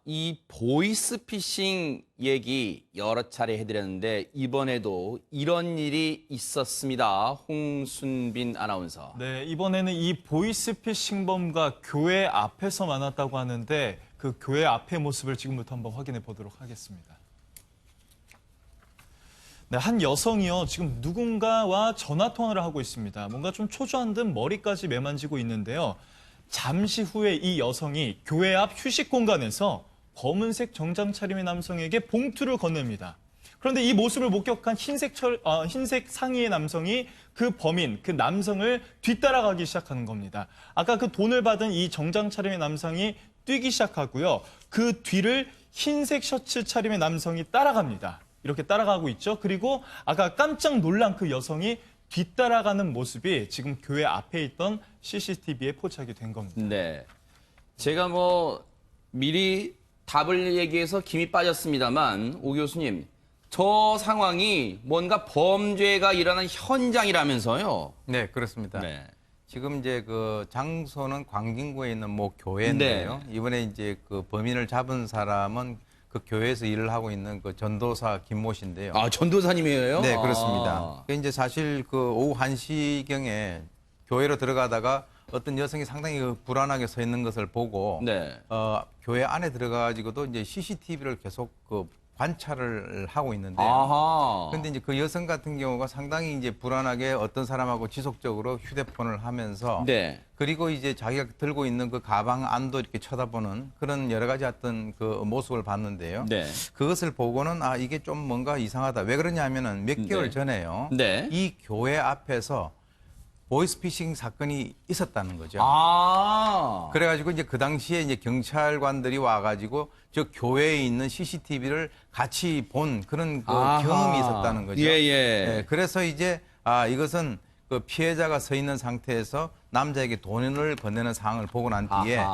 이 보이스피싱 얘기 여러 차례 해드렸는데 이번에도 이런 일이 있었습니다. 홍순빈 아나운서. 네, 이번에는 이 보이스피싱범과 교회 앞에서 만났다고 하는데 그 교회 앞의 모습을 지금부터 한번 확인해 보도록 하겠습니다. 네, 한 여성이요. 지금 누군가와 전화 통화를 하고 있습니다. 뭔가 좀 초조한 듯 머리까지 매만지고 있는데요. 잠시 후에 이 여성이 교회 앞 휴식 공간에서 검은색 정장 차림의 남성에게 봉투를 건넵니다. 그런데 이 모습을 목격한 흰색 상의의 남성이 그 범인, 그 남성을 뒤따라가기 시작하는 겁니다. 아까 그 돈을 받은 이 정장 차림의 남성이 뛰기 시작하고요. 그 뒤를 흰색 셔츠 차림의 남성이 따라갑니다. 이렇게 따라가고 있죠. 그리고 아까 깜짝 놀란 그 여성이 뒤따라가는 모습이 지금 교회 앞에 있던 CCTV에 포착이 된 겁니다. 네. 제가 미리 답을 얘기해서 김이 빠졌습니다만 오 교수님, 저 상황이 뭔가 범죄가 일어난 현장이라면서요? 네, 그렇습니다. 네. 지금 이제 그 장소는 광진구에 있는 뭐 교회인데요. 네. 이번에 이제 그 범인을 잡은 사람은 그 교회에서 일을 하고 있는 그 전도사 김모 씨인데요. 전도사님이에요? 네, 그렇습니다. 이제 사실 그 오후 1시경에 교회로 들어가다가 어떤 여성이 상당히 불안하게 서 있는 것을 보고 네. 교회 안에 들어가가지고도 이제 CCTV를 계속 관찰을 하고 있는데요. 아하. 근데 이제 그 여성 같은 경우가 상당히 이제 불안하게 어떤 사람하고 지속적으로 휴대폰을 하면서 네. 그리고 이제 자기가 들고 있는 그 가방 안도 이렇게 쳐다보는 그런 여러 가지 어떤 그 모습을 봤는데요. 네. 그것을 보고는 이게 좀 뭔가 이상하다. 왜 그러냐면은 몇 개월 전에요. 네. 이 교회 앞에서 보이스피싱 사건이 있었다는 거죠. 그래가지고 이제 그 당시에 이제 경찰관들이 와가지고 저 교회에 있는 CCTV를 같이 본 그런 경험이 있었다는 거죠. 예, 예. 네, 그래서 이제 이것은 그 피해자가 서 있는 상태에서 남자에게 돈을 건네는 상황을 보고 난 뒤에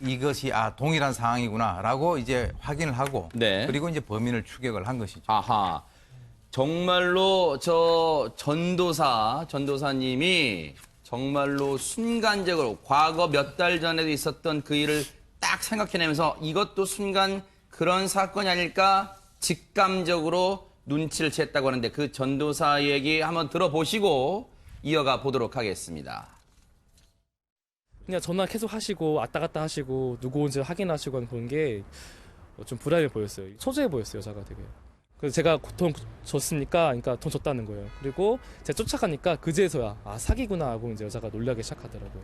이것이 동일한 상황이구나라고 이제 확인을 하고 네. 그리고 이제 범인을 추격을 한 것이죠. 아하. 정말로 전도사님이 정말로 순간적으로 과거 몇 달 전에도 있었던 그 일을 딱 생각해내면서 이것도 순간 그런 사건이 아닐까 직감적으로 눈치를 챘다고 하는데 그 전도사 얘기 한번 들어보시고 이어가 보도록 하겠습니다. 그냥 전화 계속 하시고 왔다 갔다 하시고 누구 온지 확인하시고 그런 게 좀 불안해 보였어요. 초조해 보였어요, 여자가 되게. 그래서 제가 돈 줬으니까, 그러니까 돈 줬다는 거예요. 그리고 제가 쫓아가니까 그제서야 사기구나 하고 이제 여자가 놀라기 시작하더라고요.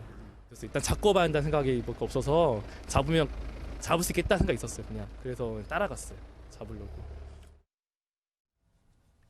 그래서 일단 잡고 봐야 한다는 생각이 없어서 잡을 수 있겠다는 생각이 있었어요, 그냥. 그래서 따라갔어요, 잡으려고.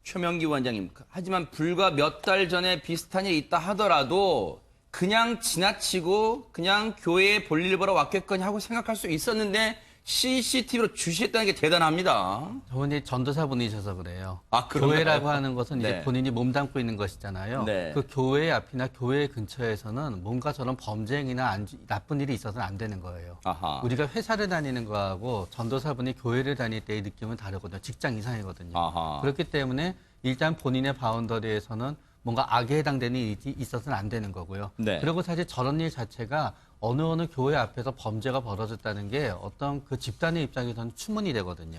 최명기 원장님, 하지만 불과 몇 달 전에 비슷한 일이 있다 하더라도 그냥 지나치고 그냥 교회에 볼일 보러 왔겠거니 하고 생각할 수 있었는데 CCTV로 주시했다는 게 대단합니다. 저분이 전도사분이셔서 그래요. 그런가요? 교회라고 하는 것은 이제 네. 본인이 몸담고 있는 것이잖아요. 네. 그 교회 앞이나 교회 근처에서는 뭔가 저런 범죄 행위나 나쁜 일이 있어서는 안 되는 거예요. 아하. 우리가 회사를 다니는 거하고 전도사분이 교회를 다닐 때의 느낌은 다르거든요. 직장 이상이거든요. 아하. 그렇기 때문에 일단 본인의 바운더리에서는 뭔가 악에 해당되는 일이 있어서는 안 되는 거고요. 네. 그리고 사실 저런 일 자체가 어느 교회 앞에서 범죄가 벌어졌다는 게 어떤 그 집단의 입장에서는 추문이 되거든요.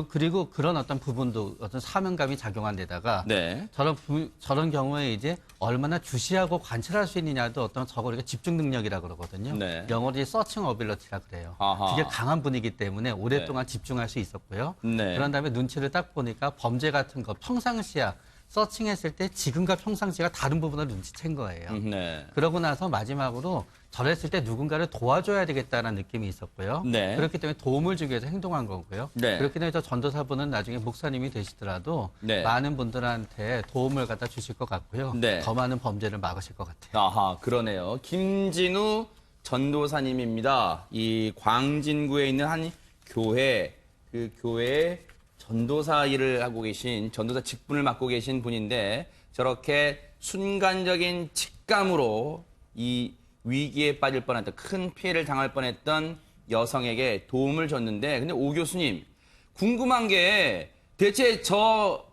그리고 그런 어떤 부분도 어떤 사명감이 작용한 데다가 네. 저런 경우에 이제 얼마나 주시하고 관찰할 수 있느냐도 어떤 우리가 집중 능력이라 그러거든요. 네. 영어로 서칭 어빌러티라 그래요. 아하. 그게 강한 분이기 때문에 오랫동안 집중할 수 있었고요. 네. 그런 다음에 눈치를 딱 보니까 범죄 같은 거 평상시야 서칭했을 때 지금과 평상시가 다른 부분을 눈치챈 거예요. 네. 그러고 나서 마지막으로 저랬을 때 누군가를 도와줘야 되겠다는 느낌이 있었고요. 네. 그렇기 때문에 도움을 주기 위해서 행동한 거고요. 네. 그렇기 때문에 저 전도사분은 나중에 목사님이 되시더라도 네. 많은 분들한테 도움을 갖다 주실 것 같고요. 네. 더 많은 범죄를 막으실 것 같아요. 아하, 그러네요. 김진우 전도사님입니다. 이 광진구에 있는 한 교회, 그 교회에 전도사 일을 하고 계신, 전도사 직분을 맡고 계신 분인데 저렇게 순간적인 직감으로 이 위기에 빠질 뻔했던, 큰 피해를 당할 뻔했던 여성에게 도움을 줬는데, 근데 오 교수님, 궁금한 게 대체 저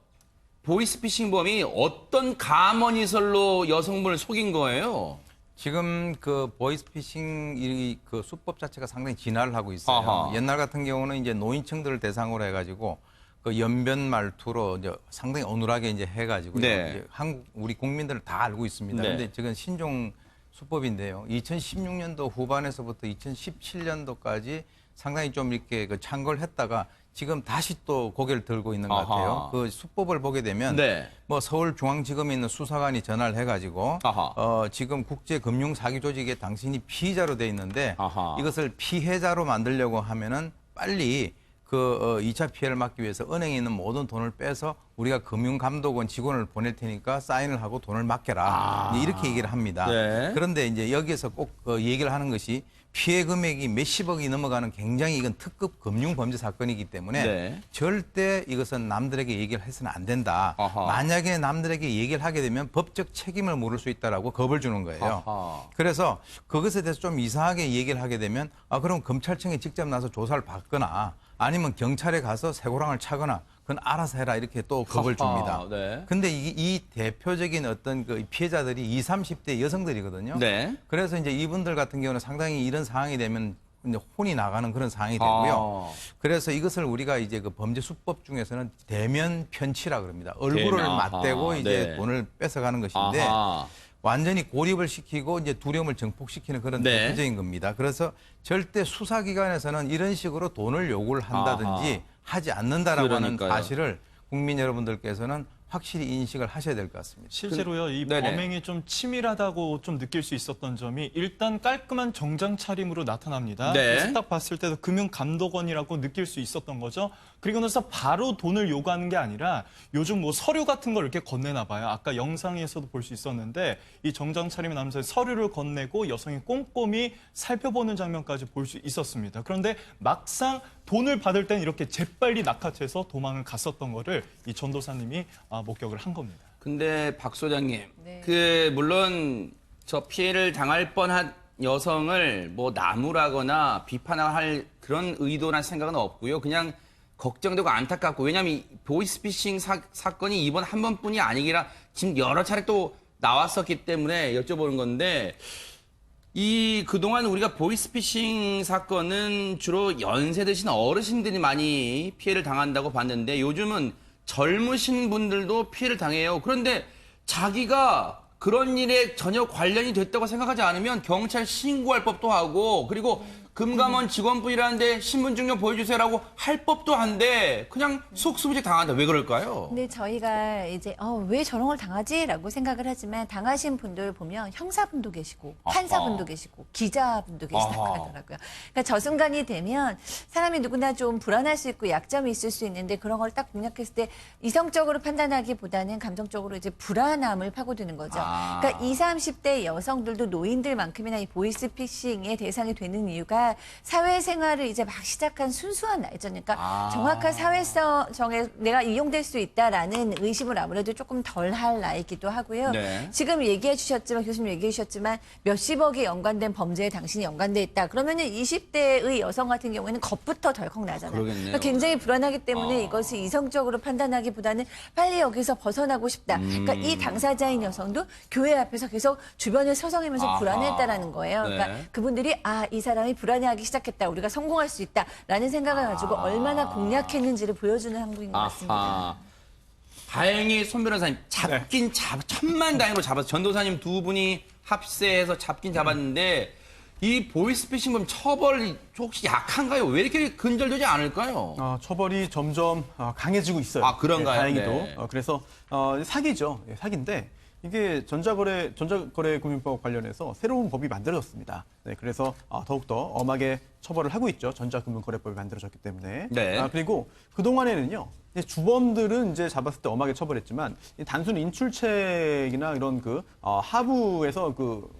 보이스피싱범이 어떤 감언이설로 여성분을 속인 거예요? 지금 그 보이스피싱 그 수법 자체가 상당히 진화를 하고 있어요. 아하. 옛날 같은 경우는 이제 노인층들을 대상으로 해가지고 그 연변 말투로 이제 상당히 어눌하게 이제 해가지고 네. 이제 한국 우리 국민들은 다 알고 있습니다. 네. 그런데 지금 신종 수법인데요. 2016년도 후반에서부터 2017년도까지 상당히 좀 이렇게 그 창궐 했다가 지금 다시 또 고개를 들고 있는 것 아하. 같아요. 그 수법을 보게 되면 네. 뭐 서울중앙지검에 있는 수사관이 전화를 해가지고 아하. 지금 국제금융사기조직에 당신이 피의자로 돼 있는데 아하. 이것을 피해자로 만들려고 하면은 빨리 그 2차 피해를 막기 위해서 은행에 있는 모든 돈을 빼서 우리가 금융감독원 직원을 보낼 테니까 사인을 하고 돈을 맡겨라. 이제 이렇게 얘기를 합니다. 네. 그런데 이제 여기에서 꼭 얘기를 하는 것이 피해 금액이 몇십억이 넘어가는 굉장히 이건 특급 금융범죄 사건이기 때문에 네. 절대 이것은 남들에게 얘기를 해서는 안 된다. 아하. 만약에 남들에게 얘기를 하게 되면 법적 책임을 물을 수 있다라고 겁을 주는 거예요. 아하. 그래서 그것에 대해서 좀 이상하게 얘기를 하게 되면 그럼 검찰청에 직접 나서 조사를 받거나 아니면 경찰에 가서 쇠고랑을 차거나 그건 알아서 해라 이렇게 또 겁을 줍니다. 아하, 네. 근데 이 대표적인 어떤 그 피해자들이 20, 30대 여성들이거든요. 네. 그래서 이제 이분들 같은 경우는 상당히 이런 상황이 되면 이제 혼이 나가는 그런 상황이 되고요. 그래서 이것을 우리가 이제 그 범죄 수법 중에서는 대면 편취라 그럽니다. 얼굴을 대면, 맞대고 아하, 이제 네. 돈을 뺏어가는 것인데 아하. 완전히 고립을 시키고 이제 두려움을 증폭시키는 그런 네. 대표적인 겁니다. 그래서 절대 수사기관에서는 이런 식으로 돈을 요구를 한다든지 아하. 하지 않는다라고 하는 그러니까요. 사실을 국민 여러분들께서는 확실히 인식을 하셔야 될 것 같습니다. 실제로요, 이 네네. 범행이 좀 치밀하다고 좀 느낄 수 있었던 점이 일단 깔끔한 정장 차림으로 나타납니다. 네. 그래서 딱 봤을 때도 금융감독원이라고 느낄 수 있었던 거죠. 그리고 나서 바로 돈을 요구하는 게 아니라 요즘 뭐 서류 같은 걸 이렇게 건네나 봐요. 아까 영상에서도 볼 수 있었는데 이 정장 차림의 남자의 서류를 건네고 여성이 꼼꼼히 살펴보는 장면까지 볼 수 있었습니다. 그런데 막상 돈을 받을 때는 이렇게 재빨리 낚아채서 도망을 갔었던 거를 이 전도사님이 목격을 한 겁니다. 근데 박 소장님, 네. 물론 저 피해를 당할 뻔한 여성을 뭐 나무라거나 비판할 그런 의도나 생각은 없고요. 그냥 걱정되고 안타깝고, 왜냐하면 이 보이스피싱 사건이 이번 한 번뿐이 아니라 지금 여러 차례 또 나왔었기 때문에 여쭤보는 건데, 그동안 우리가 보이스피싱 사건은 주로 연세 드신 어르신들이 많이 피해를 당한다고 봤는데 요즘은 젊으신 분들도 피해를 당해요. 그런데 자기가 그런 일에 전혀 관련이 됐다고 생각하지 않으면 경찰 신고할 법도 하고, 그리고 금감원 직원분이라는데 신분증명 보여주세요라고 할 법도 한데 그냥 속수무책 당한다. 왜 그럴까요? 근데 저희가 이제 왜 저런 걸 당하지라고 생각을 하지만 당하신 분들 보면 형사분도 계시고 판사분도 계시고 기자분도 계시다고 아하. 하더라고요. 그러니까 저 순간이 되면 사람이 누구나 좀 불안할 수 있고 약점이 있을 수 있는데 그런 걸 딱 공략했을 때 이성적으로 판단하기보다는 감정적으로 이제 불안함을 파고드는 거죠. 그러니까 20, 30대 여성들도 노인들만큼이나 이 보이스피싱의 대상이 되는 이유가 사회생활을 이제 막 시작한 순수한 나이잖아요. 정확한 사회성에 내가 이용될 수 있다라는 의심을 아무래도 조금 덜 할 나이기도 하고요. 네. 지금 얘기해 주셨지만, 교수님 얘기해 주셨지만 몇십억이 연관된 범죄에 당신이 연관돼 있다. 그러면은 20대의 여성 같은 경우에는 겁부터 덜컥 나잖아요. 그러겠네요. 그러니까 굉장히 불안하기 때문에 이것을 이성적으로 판단하기보다는 빨리 여기서 벗어나고 싶다. 그러니까 이 당사자인 여성도 교회 앞에서 계속 주변을 서성이면서 아하. 불안했다라는 거예요. 그러니까 네. 그분들이 이 사람이 불안해하기 시작했다. 우리가 성공할 수 있다라는 생각을 가지고 얼마나 공략했는지를 보여주는 한국인 것 같습니다. 다행히 손 변호사님 천만다행으로 잡아서 전도사님 두 분이 합세해서 잡긴 잡았는데 이 보이스피싱범 처벌이 혹시 약한가요? 왜 이렇게 근절되지 않을까요? 처벌이 점점 강해지고 있어요. 그런가요? 다행히도. 네. 그래서 사기죠. 사기인데 이게 전자거래금융법 관련해서 새로운 법이 만들어졌습니다. 네, 그래서 더욱더 엄하게 처벌을 하고 있죠. 전자금융거래법이 만들어졌기 때문에. 네. 그리고 그동안에는요. 주범들은 이제 잡았을 때 엄하게 처벌했지만 단순 인출책이나 이런 하부에서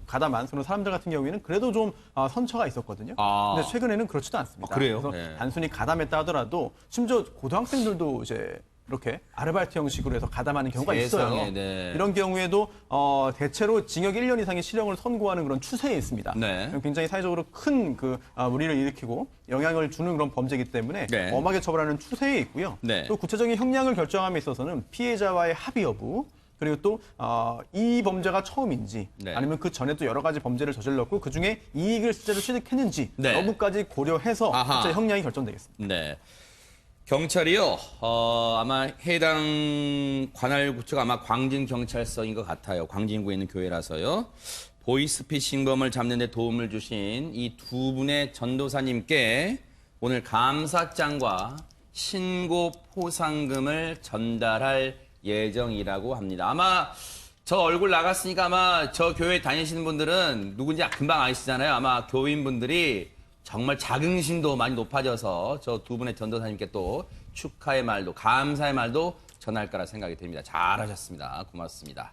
가담한 그런 사람들 같은 경우에는 그래도 좀 선처가 있었거든요. 근데 최근에는 그렇지도 않습니다. 그래요? 그래서 네. 단순히 가담했다 하더라도 심지어 고등학생들도 이제 이렇게 아르바이트 형식으로 해서 가담하는 경우가 있어요. 세상에, 네. 이런 경우에도 대체로 징역 1년 이상의 실형을 선고하는 그런 추세에 있습니다. 네. 굉장히 사회적으로 큰 무리를 일으키고 영향을 주는 그런 범죄이기 때문에 네. 엄하게 처벌하는 추세에 있고요. 네. 또 구체적인 형량을 결정함에 있어서는 피해자와의 합의 여부, 그리고 또 이 범죄가 처음인지 네. 아니면 그 전에 또 여러 가지 범죄를 저질렀고 그중에 이익을 실제로 취득했는지 네. 여부까지 고려해서 아하. 실제 형량이 결정되겠습니다. 네. 경찰이요, 아마 해당 관할 구초가 아마 광진경찰서인 것 같아요. 광진구에 있는 교회라서요. 보이스피싱범을 잡는 데 도움을 주신 이 두 분의 전도사님께 오늘 감사장과 신고 포상금을 전달할 예정이라고 합니다. 아마 저 얼굴 나갔으니까 아마 저 교회 다니시는 분들은 누군지 금방 아시잖아요. 아마 교인분들이 정말 자긍심도 많이 높아져서 저 두 분의 전도사님께 또 축하의 말도 감사의 말도 전할 거라 생각이 됩니다. 잘하셨습니다. 고맙습니다.